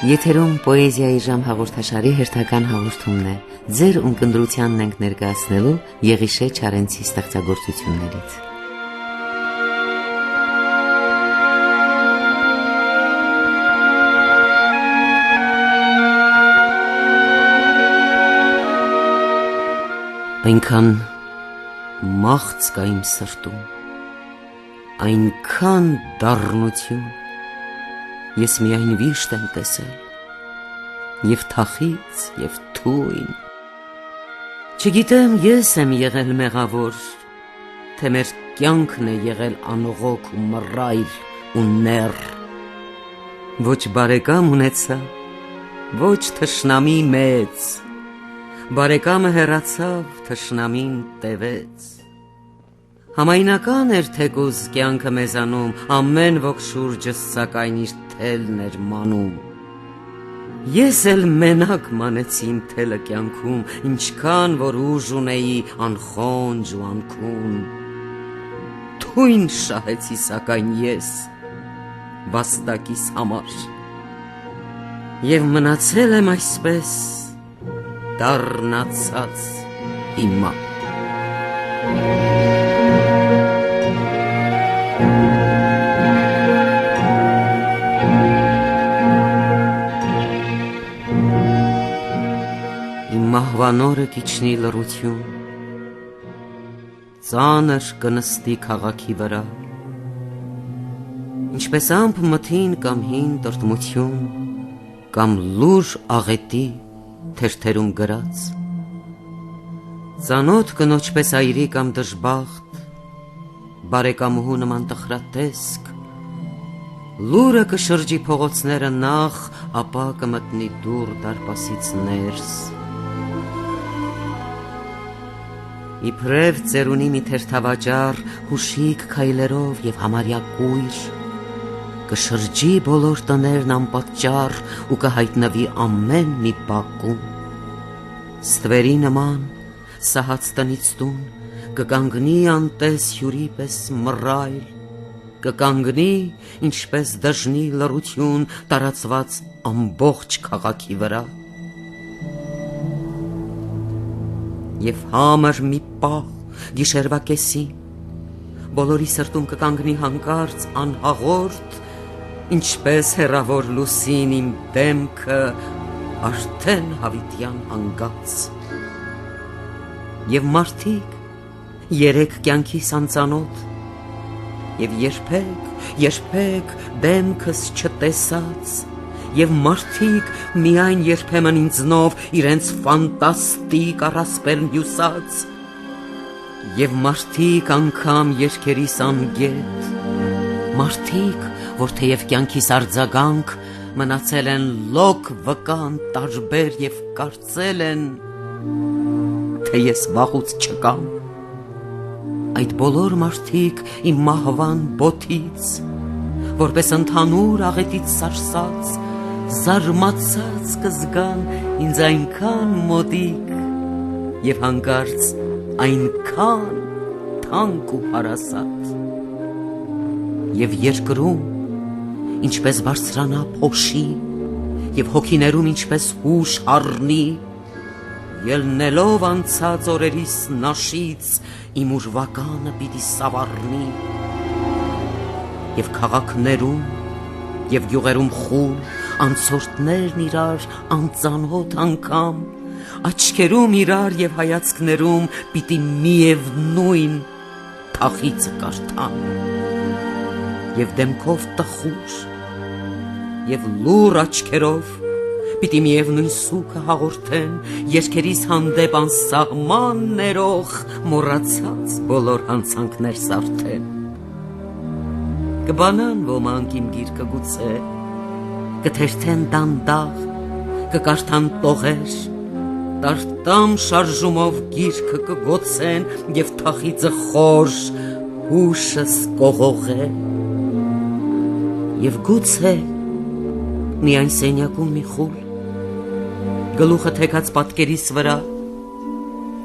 Եթերում պոեզիայի ժամ հաղորդաշարի հերթական հաղորդումն է։ Ձեր ունկնդրությանն ենք ներկայացնելու Եղիշե Չարենցի ստեղծագործություններից։ Այնքան մաղց կա իմ սրտում, այնքան դառնություն, ես միայն վիշտ եմ տեսել, և թախից, և թույն։ Չգիտեմ ես եմ եղել մեղավոր, թե մեր կյանքն է եղել անողոք ու մռայլ ու նեռ, ոչ բարեկամ ունեցա, ոչ թշնամի մեծ, բարեկամը հեռացավ, թշնամին տևեց։ Համայնական էր թեկուզ կյանքը մեզանում, ամեն ոք շուրջս սակայն իր թելն էր մանում։ Ես էլ մենակ մանեցի իմ թելը կյանքում, ինչքան որ ուժ ունեի անխոնջ ու անքուն։ Թույն շահեցի սակայն ես վաստակիս համար, և մնացել եմ այսպես դառնացած հիմա։ Իմ մահվանորը կիչնի լռություն, ծանր կնստի քաղաքի վրա, ինչպես ամպ մթին կամ հին տրտմություն, կամ լուր աղետի թերթերում գրած, ծանոթ կնոջ պես այրի կամ դժբախտ, բարեկամուհու նման տխրատեսք, լուրը կշրջի փողոցները նախ, ապա կմտնի դուռ դարպասից ներս։ Իբրև ծերունի մի թերթավաճառ, հուշիկ քայլերով և համարյա կույր, կշրջի բոլոր տներն անպատճառ ու կհայտնվի ամեն մի բակում։ Ստվերի նման սահած տնից տուն կկանգնի անտես հյուրի պես մռայլ, կկանգնի ինչպես դժնի լռություն տարածված ամբողջ քաղաքի վրա։ Եվ համր մի պահ գիշերվա կեսին բոլորի սրտում կկանգնի հանկարծ անհաղորդ, ինչպես հեռավոր լուսին իմ դեմքը արդեն հավիտյան հանգած։ Եվ մարդիկ երեք կյանքիս անծանոթ, և երբեք դեմքս չտեսած, և մարդիկ միայն երբեմն ինձնով իրենց ֆանտաստիկ առասպելն հյուսած, և մարդիկ անգամ երգերիս անգետ, մարդիկ, որ թեև կյանքիս արձագանք, մնացել են լոկ վկան տարբեր և կարծել են, թե ես վաղուց չկամ։ Այդ բոլոր մարդիկ իմ մահվան բոթից, որպես ընդհանուր աղետից սարսած, զարմացած կզգան ինձ այնքան մոտիկ և հանկարծ այնքան թանկ ու հարազատ։ Եվ երկրում ինչպես բարձրանա փոշի, և հոգիներում ինչպես հուշ առնի, ելնելով անցած օրերիս նաշից իմ ուրվականը պիտի սավառնի, և քաղաքներում և գյուղերում խուլ, անցորդներն իրար անծանոթ անգամ, աչքերում իրար և հայացքներում պիտի միևնույն թախիծը կարդան, և դեմքով տխուր, և լուռ աչքերով պիտի միևնույն սուգը հաղորդեն, երգերիս հանդեպ անսահման ներող, մոռացած բոլոր հանցանքներ սարդեն։ Կբանան ոմանք իմ գիրկը գուցե, կթերթեն դանդաղ, կկարդան տողեր, տարտամ շարժումով գիրկը կգոցեն, և թախիծը խոր հուշս կողողե։ Եվ գուցե միայն սենյակում մի խուլ, գլուխը թեքած պատկերիս վրա,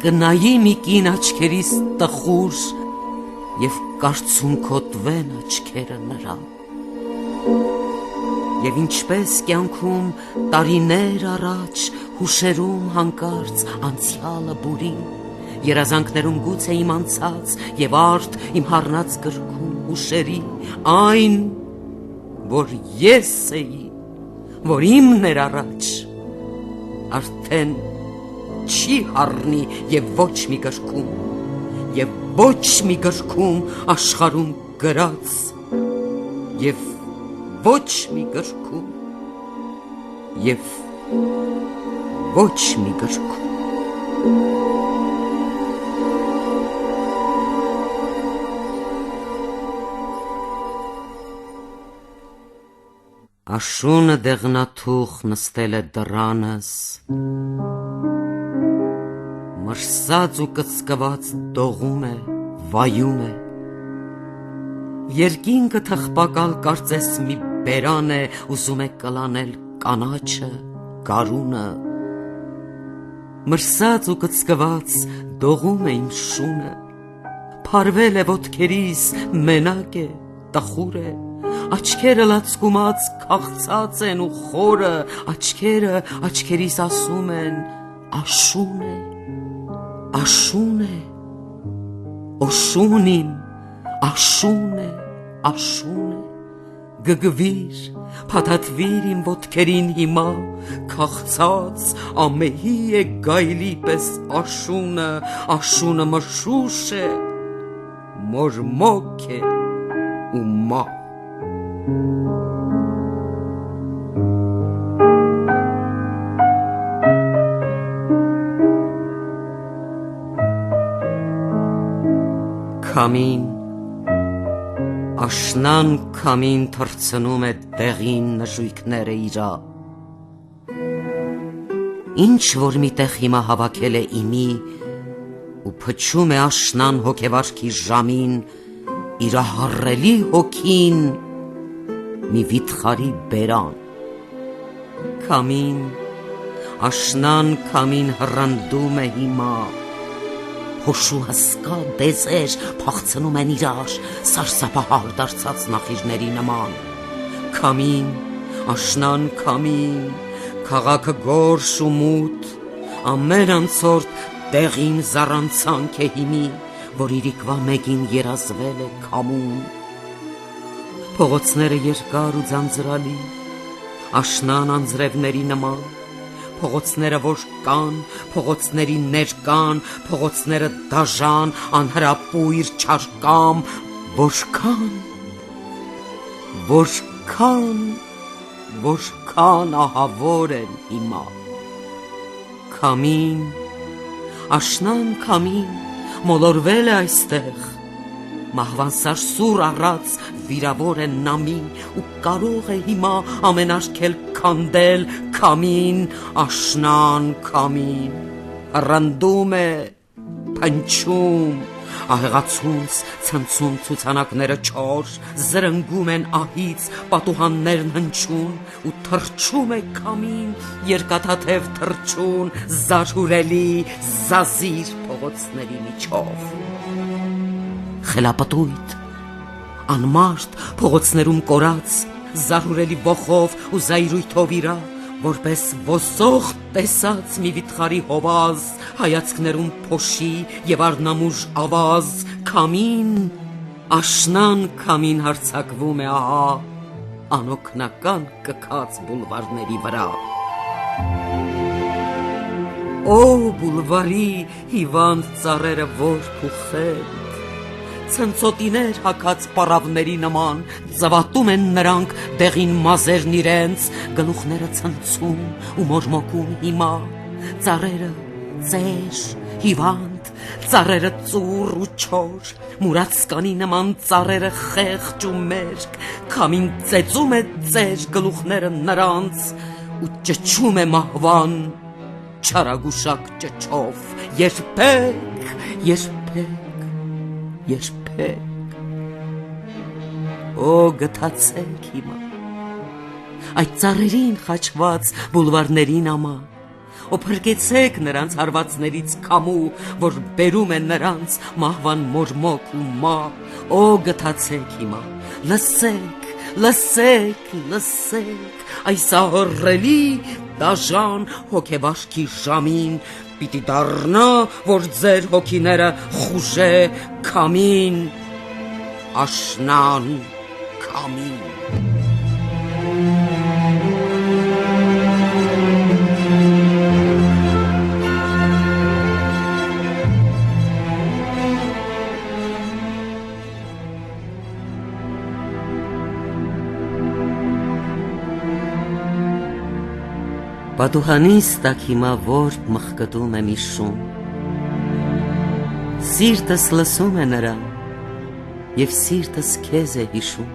կնայի մի կին աչքերիս տխուր և կարծունքոտվեն աչքերը նրա։ Եվ ինչպես կյանքում տարիներ առաջ հուշերում հանկարծ անցյալը բուրի, երազանքներում գուցե իմ անցած եւ արդ իմ հառնած գրքում հուշերի այն, որ ես էի, որ իմն էր առաջ, արդեն չի հառնի եւ ոչ մի գրքում, եւ ոչ մի գրքում աշխարհում գրած, եւ ոչ մի գրքում, եւ ոչ մի գրքում։ Աշունը դեղնաթուխ նստել է դռանս, մրսած ու կծկված դողում է, վայում է, երկինքը թխպակալ կարծես մի բերան է, ուզում է կլանել կանաչը, գարունը, մրսած ու կծկված դողում է իմ շունը, փարվել է ոտքերիս, մենակ է, տխուր է, աչքերը լացկումած քաղցած են ու խորը, աչքերիս ասում են, աշուն է, աշուն է, օշուն իմ, աշուն է, աշուն է, գգվիր, փաթաթվիր իմ ոտքերին հիմա, քաղցած, ամեհի է գայլի պես աշունը մշուշ է, մորմոք է ու մա։ Քամին, աշնան քամին թռցնում է տեղին նժույգները իրա, ինչ որ միտեղ հիմա հավաքել է իմի ու փչում է աշնան հոգեվարքի ժամին իրա հառելի հոգին մի վիթխարի բերան, քամին, աշնան քամին հռանդում է հիմա, հոշու հսկա դեզեր փախցնում են իրար, սարսափահար դարձած նախիժների նման, քամին, աշնան քամին, քաղաքը գորշ ու մութ, ամեն անցորդ տեղին զառանցանք է հիմի, որ իրիկվա մեկին երազվել է քամում, փողոցները երկար ու ձանձրալի, աշնան անձրևների նման, փողոցները որ կան, փողոցների ներկան, փողոցները դաժան, անհրապույր չարկամ, որքան ահավոր են հիմա, քամին, աշնան քամին, մոլորվել է այստեղ, մահվան սարսուր առած վիրավոր է նամի ու կարող է հիմա ամեն արկել քանդել քամին, աշնան քամին, հռանդում է, փնչում, ահեղացուց ցնցում ցուցանակները չոր, զրնգում են ահից, պատուհաններն հնչում ու թռչում է քամին, երկաթաթև թռչուն, զարհուրելի, զազիր փողոցների միջով, խելապտույտ, անմարդ փողոցներում կորած, զարհուրելի ոխով ու զայրույթով իրա, որպես ոսող տեսած մի վիթխարի հովազ, հայացքներում փոշի եւ առնամուժ ավազ, քամին, աշնան քամին հարձակվում է ահա, անօգնական կքած բուլվարների վրա։ Օ բուլվարի հիվանդ ծառերը որբ ու խենդ, ցնցոտիներ հագած պառավների նման, ծվատում են նրանք դեղին մազերն իրենց, գլուխները ցնցում ու մորմոքում հիմա, ծառերը ծեր, հիվանդ, ծառերը ծուռ ու չոր, մուրացկանի նման ծառերը խեղճ ու մերկ, քամին ծեծում է ծեր գլուխները նրանց ու ճչում է մահվան, չարագուշակ ճչով, երբեք, Օ գթացեք հիմա, այդ ծառերին խաչված բուլվարներին ամա, Օ փրկեցեք նրանց հարվածներից քամու, որ բերում են նրանց մահվան մորմոք ու մա, Օ գթացեք հիմա, լսեք, լսեք, այս ահռելի դաժան հոգեվարքի ժամին պիտի դառնա, որ ձեր հոգիները խուժե քամին, աշնան քամին։ Պատուհանիս տակ հիմա որբ մխկտում եմ իշում, սիրտս լսում է նրան, և սիրտս քեզ է հիշում,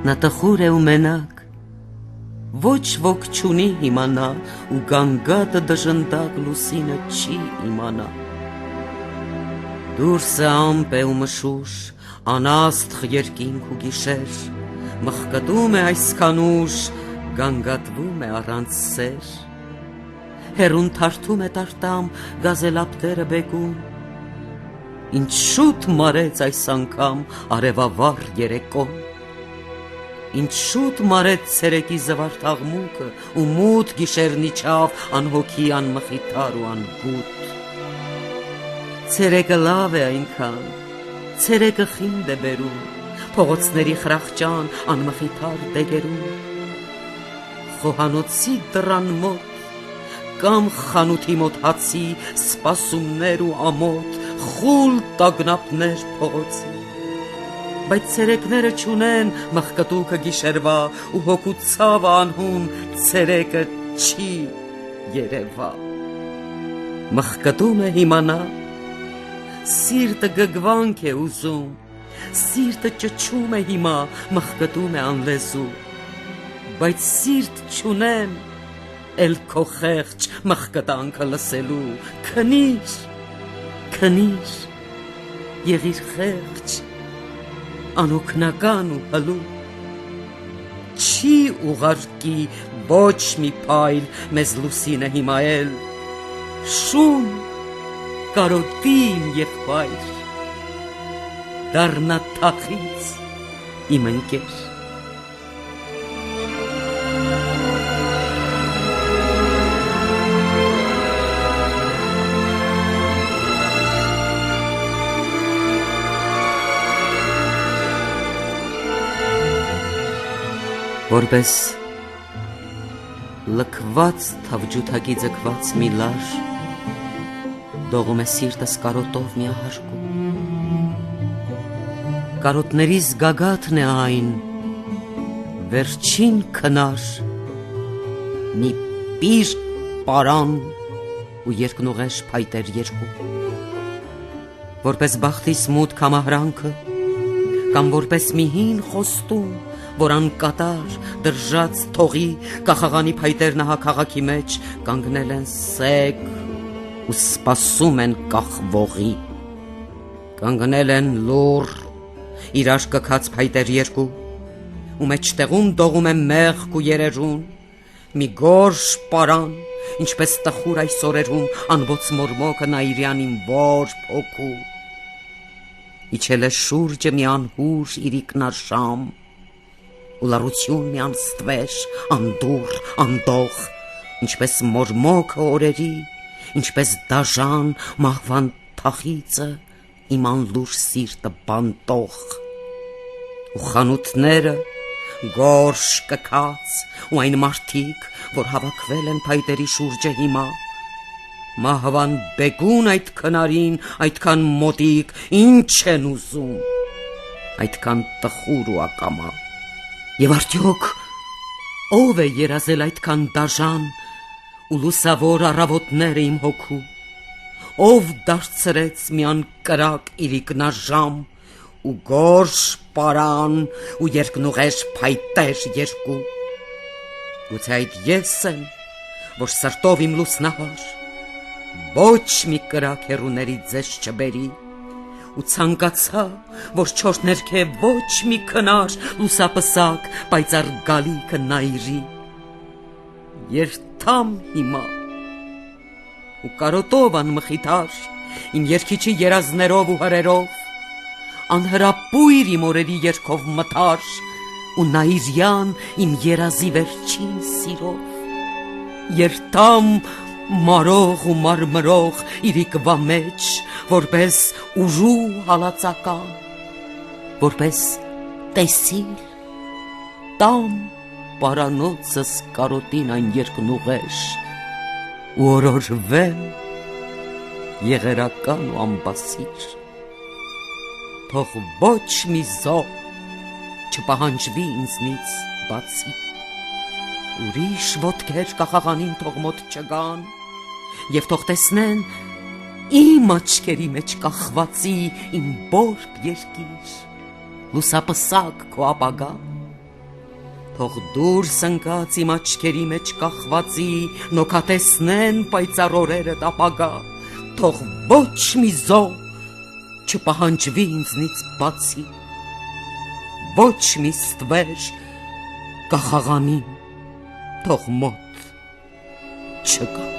նա տխուր է ու մենակ, ոչ ոք չունի իմանա, ու գանգատը դժնդակ լուսինը չի իմանա, դուրսը ամպ է ու մշուշ, անաստղ երկինք ու գիշեր, մխկտում է այսքան ուշ, գանգատվում է առանց սեր, հեռուն թարթում է տարտամ գազելապտերը բեկում, ինչ շուտ մարեց այս անգամ արևավառ երեկոն, ինչ շուտ մարեց ցերեկի զվարթ աղմուկը ու մութ գիշերն իջավ անհոգի անմխիթար ու անգութ, ցերեկը լավ է այնքան, ցերեկը խինդ է բերում, փողոցների խրախճան անմխիթար դեգերում, խոհանոցի դռան մոտ, կամ խանութի մոտ հացի, սպասումներ ու ամոթ, խուլ տագնապներ փողոցի, բայց ցերեկները չունեն մխկտուկը գիշերվա, ու հոգու ցավը անհուն ցերեկը չի երևա, մխկտում է հիմանա, սիրտը գգվանք է ուզում, սիրտը ճչում է հիմա, մխկտում է անլեզու, բայց սիրտ չունեմ, էլ քո խեղճ մխկտանքը լսելու, քնիր, եղիր խեղճ, անօգնական ու հլու, չի ուղարկի ոչ մի փայլ մեզ լուսինը հիմա էլ, շուն, կարոտի իմ եղբայր, դառնա թախից իմ ընկեր, որպես լքված թավջութակի ձգված մի լար, դողում է սիրտս կարոտով մի ահարկում, կարոտներիս գագաթն է այն, վերջին քնար, մի պիր պարան ու երկնուղեշ փայտեր երկու, որպես բախտիս մութ կամահրանքը, կամ որպես մի հին խոստում, որ անկատար, դրժած թողի, կախաղանի փայտեր նահա քաղաքի մեջ, կանգնել են սեկ ու սպասում են կախվողի, կանգնել են լուռ, իրար կքած փայտեր երկու, ու մեջտեղում դողում է մեղք ու երերուն, մի գորշ պարան, ինչպես տխուր այս օրերում, անոց մորմոքը նայիրյանին որ փոքու, իջել է շուրջը մի անհուր իրիկնաշամ, ու լառություն մի անստվեր, անդուռ, անդող, ինչպես մորմոքը օրերի, ինչպես դաժան մահվան թախիծը, իմ անլուր սիրտը բանտող, ու խանութները գորշ կքած, ու այն մարդիկ, որ հավաքվել են փայտերի շուրջը հիմա, մահվան բեգուն այդ քնարին, այդքան մոտիկ, ինչ են ուզում, այդքան տխուր ու ակամա, և արդյոք ով է երազել այդքան դաժան ու լուսավոր առավոտները իմ հոգու, ով դարձրեց մի անկրակ իրիկնաժամ ու գորշ պարան ու երկնուղեշ փայտեր երկու, գուցե այդ ես եմ, որ սրտով իմ լուսնահար, ոչ մի կրակ հեռուների ձեզ չբերի, ու ցանկացա, որ չոր ներքև ոչ մի քնար լուսապսակ պայծառ գալիքը նայրի, երթամ հիմա ու կարոտով անմխիթար իմ երգիչի երազներով ու հրերով, անհրապույր իմ օրերի երգով մթար, ու նայիրյան իմ երազի վերջին սիրով։ Երթամ մարող ու մարմրող իրիկվա մեջ, որպես ուժու հալածական, որպես տեսիլ, տամ պարանոցս կարոտին այն երկնուղեշ, ու օրորվեմ եղերական ու ամբասիր, թող ոչ մի զոհ չպահանջվի ինձնից բացի, ուրիշ ոտքեր կախաղանին թող մոտ չգան, և թող տեսնեն իմ աչքերի մեջ կախվածի իմ բորբ երկիր, լուսապսակ քո ապագա, թող դուրս ընկած իմ աչքերի մեջ կախվածի նոքատեսնեն պայծառ օրերդ ապագա, թող ոչ մի զոհ չպահանջվի ինձնից բացի, ոչ մի ստվեր կախաղանին թող մոտ չգա։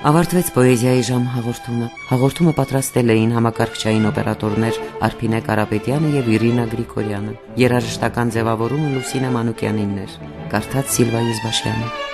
Ավարտվեց պոեզիայի ժամ հաղորդումը։ Հաղորդումը պատրաստել էին համակարգչային օպերատորներ Արփինե Կարապետյանը և Իրինա Գրիգորյանը։ Երաժշտական ձևավորումը Լուսինե Մանուկյանինն էր։ Կարդաց Սիլվա Յուզբաշյանը։